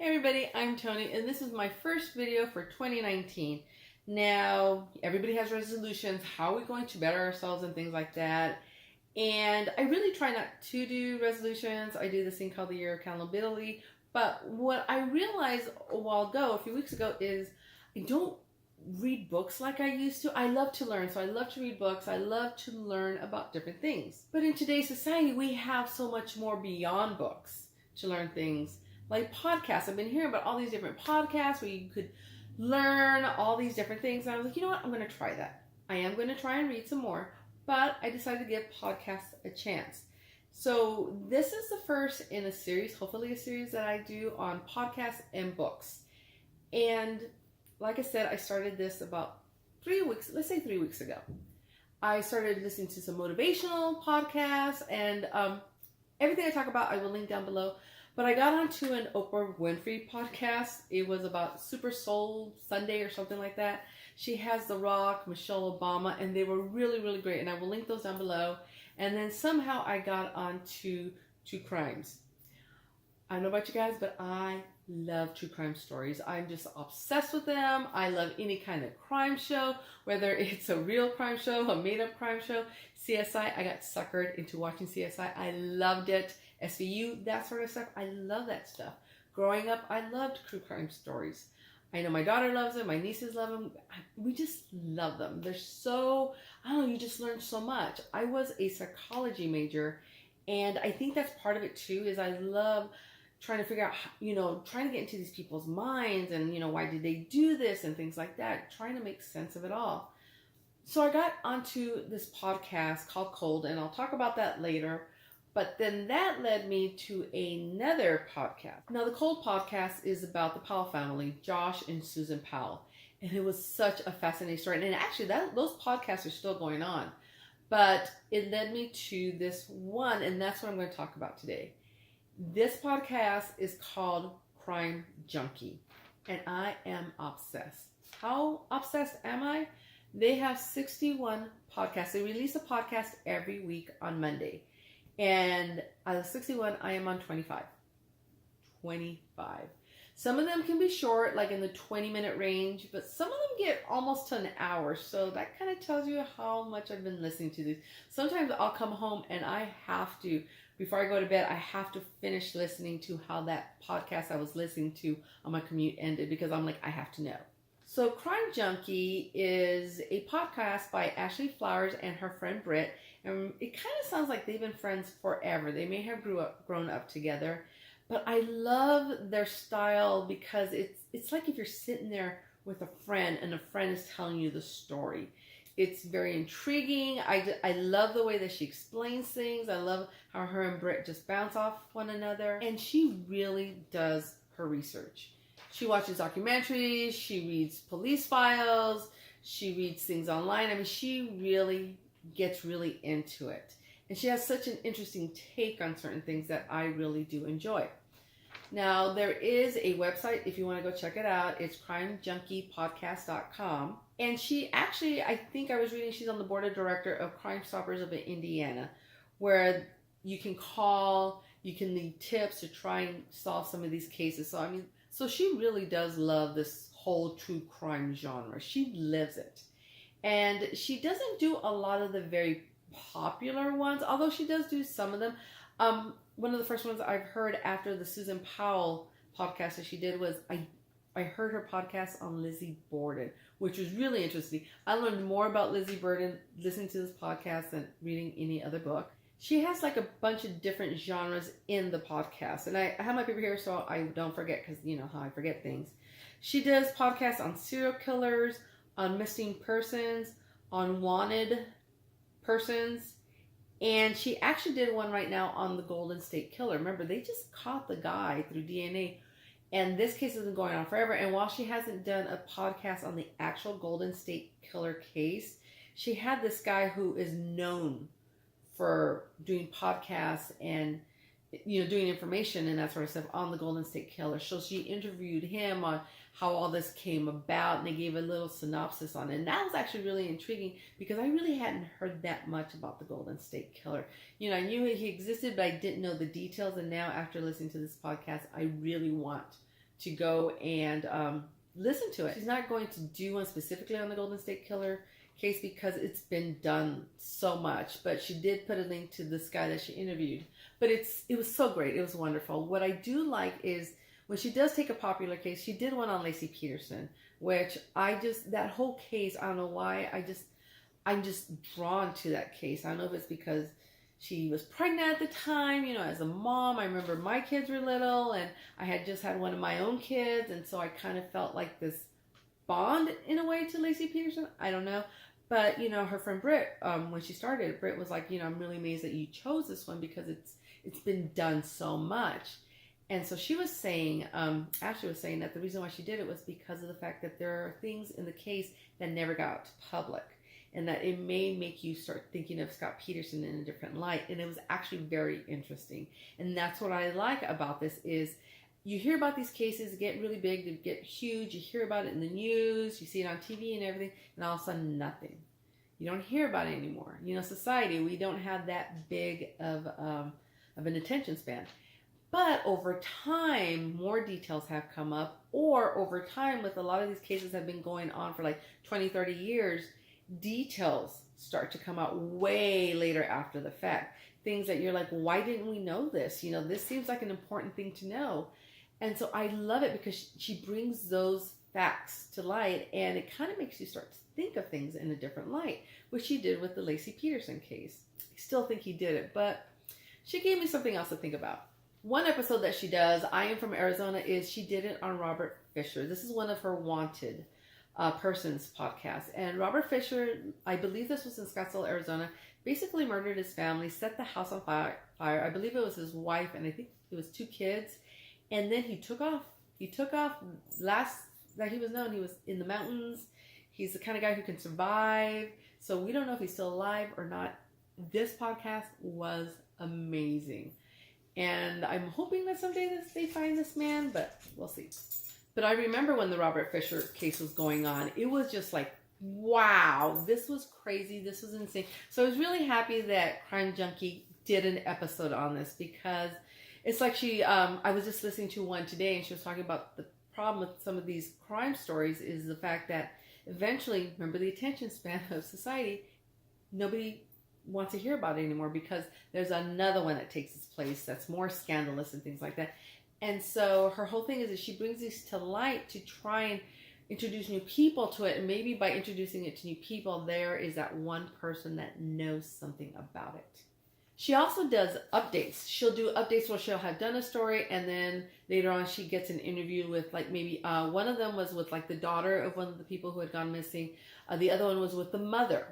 Hey everybody, I'm Toni, and this is my first video for 2019. Now, everybody has resolutions. How are we going to better ourselves and things like that? And I really try not to do resolutions. I do this thing called the Year of Accountability. But what I realized a few weeks ago, is I don't read books like I used to. I love to learn, so I love to read books. I love to learn about different things. But in today's society, we have so much more beyond books to learn things. Like podcasts. I've been hearing about all these different podcasts where you could learn all these different things. And I was like, you know what? I'm going to try that. I am going to try and read some more. But I decided to give podcasts a chance. So this is the first in a series, hopefully a series that I do on podcasts and books. And like I said, I started this about 3 weeks ago. I started listening to some motivational podcasts, and everything I talk about I will link down below. But I got onto an Oprah Winfrey podcast. It was about SuperSoul Sunday or something like that. She has The Rock, Michelle Obama, and they were really, really great. And I will link those down below. And then somehow I got onto true crimes. I don't know about you guys, but I love true crime stories. I'm just obsessed with them. I love any kind of crime show, whether it's a real crime show, a made-up crime show. CSI, I got suckered into watching CSI. I loved it. SVU, that sort of stuff. I love that stuff. Growing up, I loved true crime stories. I know my daughter loves them. My nieces love them. We just love them. They're so, I don't know, you just learn so much. I was a psychology major, and I think that's part of it too, is I love trying to figure out, trying to get into these people's minds and, why did they do this and things like that, trying to make sense of it all. So I got onto this podcast called Cold, and I'll talk about that later. But then that led me to another podcast. Now, the Cold podcast is about the Powell family, Josh and Susan Powell. And it was such a fascinating story. And actually, those podcasts are still going on. But it led me to this one, and that's what I'm going to talk about today. This podcast is called Crime Junkie. And I am obsessed. How obsessed am I? They have 61 podcasts. They release a podcast every week on Monday. And out of 61, I am on 25. 25. Some of them can be short, like in the 20-minute range, but some of them get almost to an hour. So that kind of tells you how much I've been listening to these. Sometimes I'll come home and I have to, before I go to bed, I have to finish listening to how that podcast I was listening to on my commute ended, because I'm like, I have to know. So Crime Junkie is a podcast by Ashley Flowers and her friend Britt. And it kind of sounds like they've been friends forever. They may have grown up together. But I love their style, because it's like if you're sitting there with a friend and a friend is telling you the story. It's very intriguing. I love the way that she explains things. I love how her and Britt just bounce off one another. And she really does her research. She watches documentaries, she reads police files, she reads things online. I mean, she really gets really into it. And she has such an interesting take on certain things that I really do enjoy. Now, there is a website if you want to go check it out. It's crimejunkiepodcast.com. And she actually, I think I was reading, she's on the board of director of Crime Stoppers of Indiana, where you can call, you can leave tips to try and solve some of these cases. So she really does love this whole true crime genre. She lives it. And she doesn't do a lot of the very popular ones, although she does do some of them. One of the first ones I've heard after the Susan Powell podcast that she did was, I heard her podcast on Lizzie Borden, which was really interesting. I learned more about Lizzie Borden listening to this podcast than reading any other book. She has like a bunch of different genres in the podcast. And I have my paper here so I don't forget, because you know how I forget things. She does podcasts on serial killers, on missing persons, on wanted persons. And she actually did one right now on the Golden State Killer. Remember, they just caught the guy through DNA. And this case has been going on forever. And while she hasn't done a podcast on the actual Golden State Killer case, she had this guy who is known for doing podcasts and doing information and that sort of stuff on the Golden State Killer. So she interviewed him on how all this came about, and they gave a little synopsis on it. And that was actually really intriguing, because I really hadn't heard that much about the Golden State Killer. I knew he existed, but I didn't know the details. And now, after listening to this podcast, I really want to go and listen to it. She's not going to do one specifically on the Golden State Killer case because it's been done so much, but she did put a link to this guy that she interviewed. But it was so great. It was wonderful. What I do like is when she does take a popular case, she did one on Lacey Peterson, which that whole case, I don't know why, I'm just drawn to that case. I don't know if it's because she was pregnant at the time, as a mom. I remember my kids were little and I had just had one of my own kids. And so I kind of felt like this bond in a way to Lacey Peterson. I don't know. But, her friend Britt, when she started, Britt was like, I'm really amazed that you chose this one because it's been done so much. And so she was saying, Ashley was saying that the reason why she did it was because of the fact that there are things in the case that never got out to public. And that it may make you start thinking of Scott Peterson in a different light. And it was actually very interesting. And that's what I like about this is you hear about these cases get really big, they get huge. You hear about it in the news, you see it on TV and everything, and all of a sudden nothing. You don't hear about it anymore. Society, we don't have that big of an attention span. But over time, more details have come up. Or over time, with a lot of these cases have been going on for like 20, 30 years, details start to come out way later after the fact. Things that you're like, why didn't we know this? This seems like an important thing to know. And so I love it because she brings those facts to light and it kind of makes you start to think of things in a different light, which she did with the Lacey Peterson case. I still think he did it, but she gave me something else to think about. One episode that she does, I Am From Arizona, is she did it on Robert Fisher. This is one of her wanted persons podcasts. And Robert Fisher, I believe this was in Scottsdale, Arizona, basically murdered his family, set the house on fire. I believe it was his wife and I think it was 2 kids. And then he took off. Last that he was known, he was in the mountains. He's the kind of guy who can survive. So we don't know if he's still alive or not. This podcast was amazing. And I'm hoping that someday they find this man, but we'll see. But I remember when the Robert Fisher case was going on, it was just like, wow, this was crazy. This was insane. So I was really happy that Crime Junkie did an episode on this because it's like I was just listening to one today and she was talking about the problem with some of these crime stories is the fact that eventually, remember the attention span of society, nobody wants to hear about it anymore because there's another one that takes its place that's more scandalous and things like that. And so her whole thing is that she brings these to light to try and introduce new people to it. And maybe by introducing it to new people, there is that one person that knows something about it. She also does updates. She'll do updates where she'll have done a story and then later on she gets an interview with like maybe one of them was with like the daughter of one of the people who had gone missing. The other one was with the mother.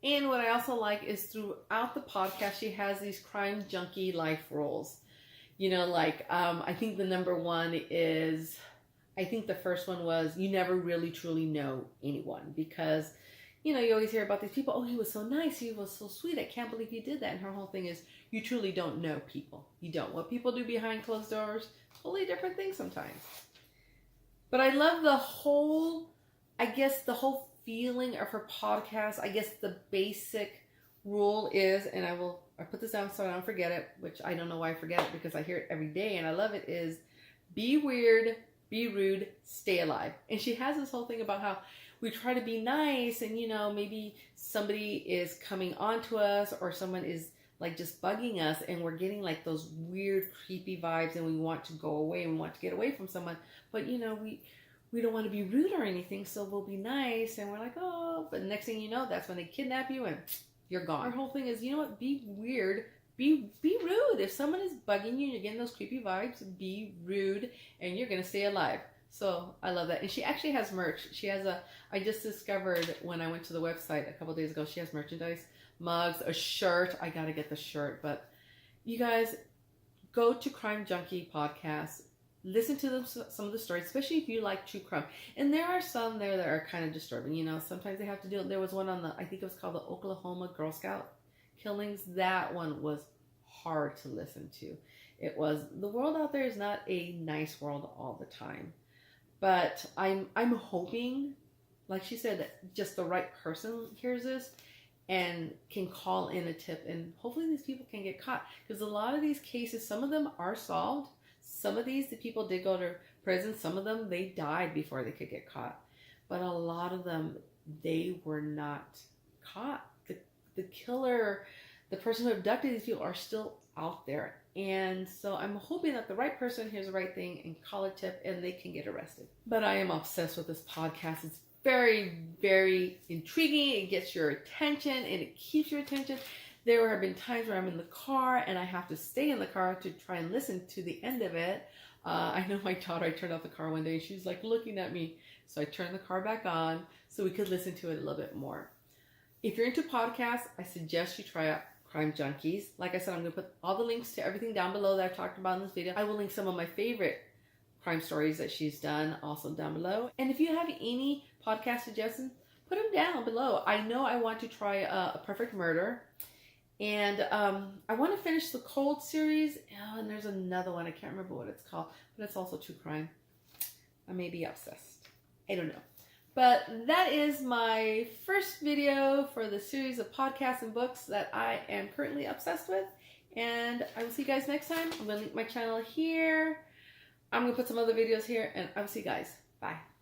And what I also like is throughout the podcast, she has these crime junkie life rules. I think the number one is, I think the first one was you never really truly know anyone because you always hear about these people. Oh, he was so nice. He was so sweet. I can't believe he did that. And her whole thing is you truly don't know people. You don't. What people do behind closed doors, totally different things sometimes. But I love the whole feeling of her podcast. I guess the basic rule is, and I put this down so I don't forget it, which I don't know why I forget it because I hear it every day and I love it, is be weird, be rude, stay alive. And she has this whole thing about how we try to be nice and, maybe somebody is coming onto us or someone is like just bugging us and we're getting like those weird, creepy vibes and we want to go away and we want to get away from someone. But, we don't want to be rude or anything, so we'll be nice. And we're like, oh, but the next thing you know, that's when they kidnap you and you're gone. Our whole thing is, you know what, be weird, be rude. If someone is bugging you and you're getting those creepy vibes, be rude and you're going to stay alive. So I love that. And she actually has merch. She has I just discovered when I went to the website a couple days ago, she has merchandise, mugs, a shirt. I got to get the shirt. But you guys, go to Crime Junkie Podcasts. Listen to some of the stories, especially if you like true crime. And there are some there that are kind of disturbing. Sometimes they have to deal. There was one on I think it was called the Oklahoma Girl Scout killings. That one was hard to listen to. It was, the world out there is not a nice world all the time. But I'm hoping, like she said, that just the right person hears this and can call in a tip. And hopefully these people can get caught. Because a lot of these cases, some of them are solved. some of these, the people did go to prison. Some of them, they died before they could get caught. But a lot of them, they were not caught. The killer, the person who abducted these people are still out there. And so I'm hoping that the right person hears the right thing and call a tip and they can get arrested. But I am obsessed with this podcast. It's very, very intriguing. It gets your attention and it keeps your attention. There have been times where I'm in the car and I have to stay in the car to try and listen to the end of it. I know my daughter, I turned off the car one day and she was like looking at me. So I turned the car back on so we could listen to it a little bit more. If you're into podcasts, I suggest you try out Crime Junkies. Like I said, I'm going to put all the links to everything down below that I've talked about in this video. I will link some of my favorite crime stories that she's done also down below. And if you have any podcast suggestions, put them down below. I know I want to try a Perfect Murder. And I want to finish the Cold series. Oh, and there's another one. I can't remember what it's called. But it's also true crime. I may be obsessed. I don't know. But that is my first video for the series of podcasts and books that I am currently obsessed with. And I will see you guys next time. I'm going to link my channel here. I'm going to put some other videos here. And I will see you guys. Bye.